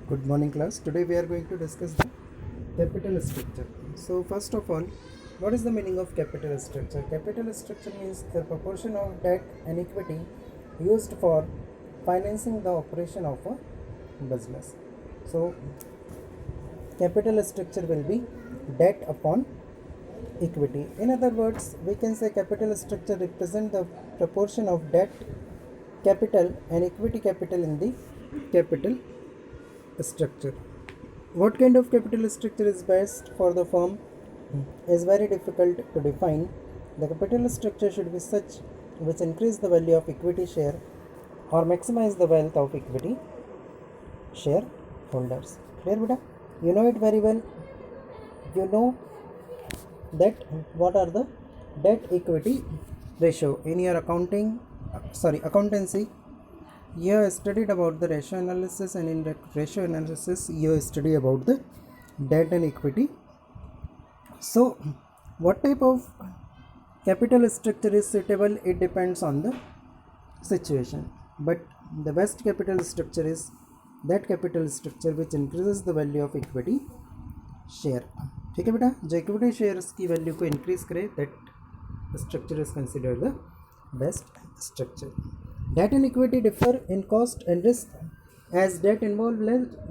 Good morning, class. Today we are going to discuss the capital structure. So, first of all, what is the meaning of capital structure? Capital structure means the proportion of debt and equity used for financing the operation of a business. So, capital structure will be debt upon equity. In other words, we can say capital structure represent the proportion of debt capital and equity capital in the capital structure. What kind of capital structure is best for the firm is very difficult to define. The capital structure should be such which increase the value of equity share or maximize the wealth of equity shareholders. Clear, beta? You know it very well. You know that what are the debt equity ratio in your accountancy. You have studied about the ratio analysis, and in ratio analysis you have studied about the debt and equity. So what type of capital structure is suitable? It depends on the situation, but the best capital structure is that capital structure which increases the value of equity share. ठीक है बेटा, जो equity shares की value को increase करे, that structure is considered the best structure. Debt and equity differ in cost and risk, as debt involve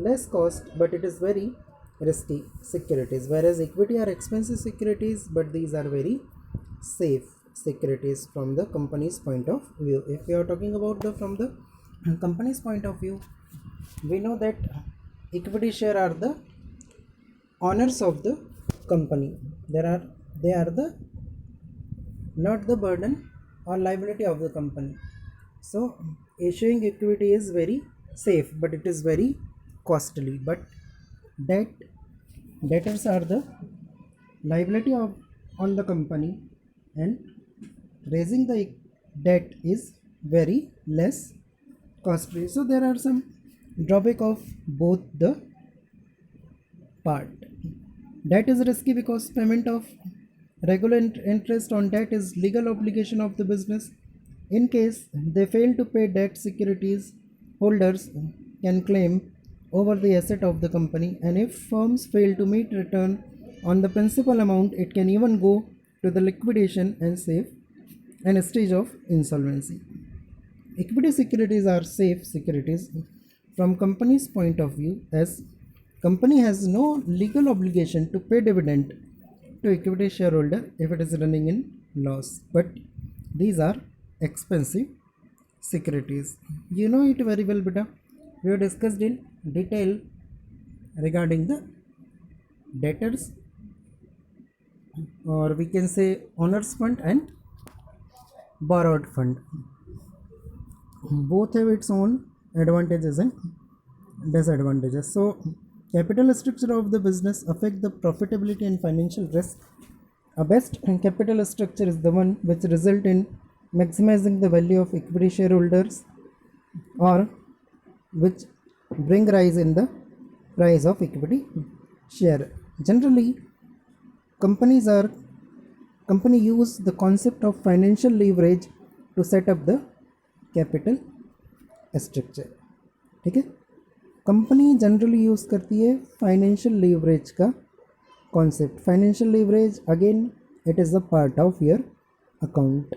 less cost but it is very risky securities, whereas equity are expensive securities but these are very safe securities from the company's point of view. If we are talking about from the company's point of view, we know that equity share are the owners of the company. They are the not the burden or liability of the company. So issuing equity is very safe but it is very costly. But debtors are the liability of on the company, and raising the debt is very less costly. So there are some drawback of both the part. Debt is risky because payment of regular interest on debt is legal obligation of the business. In case they fail to pay debt, securities holders can claim over the asset of the company, and if firms fail to meet return on the principal amount, it can even go to the liquidation and a stage of insolvency. Equity securities are safe securities from company's point of view, as company has no legal obligation to pay dividend to equity shareholder if it is running in loss, but these are expensive securities. You know it very well, beta. We have discussed in detail regarding the debtors, or we can say owners fund and borrowed fund. Both have its own advantages and disadvantages. So capital structure of the business affect the profitability and financial risk. A best capital structure is the one which result in maximizing the value of equity shareholders, or which bring rise in the price of equity share. Generally, company use the concept of financial leverage to set up the capital structure. ठीक है, company generally use करती है financial leverage का concept. Financial leverage again it is a part of your account.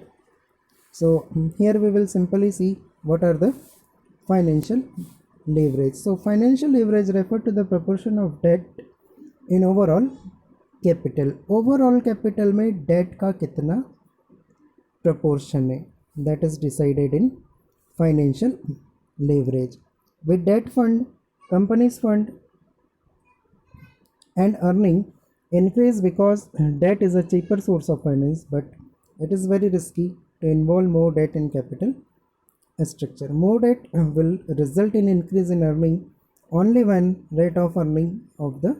So here we will simply see what are the financial leverage. So financial leverage refer to the proportion of debt in overall capital. Overall capital में debt का कितना proportion है, that is decided in financial leverage. With debt fund, companies fund and earning increase because debt is a cheaper source of finance, but it is very risky to involve more debt in capital structure. More debt will result in increase in earning only when rate of earning of the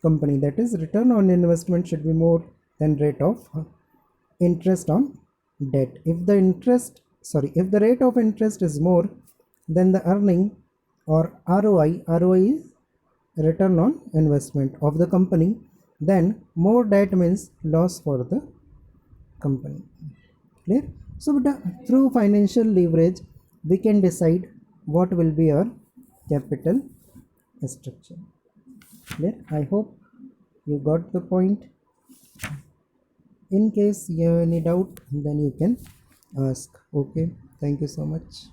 company, that is return on investment, should be more than rate of interest on debt. If the rate of interest is more than the earning, or ROI is return on investment of the company, then more debt means loss for the company. Clear? So through financial leverage we can decide what will be our capital structure. Clear? I hope you got the point. In case you have any doubt, then you can ask. Okay, thank you so much.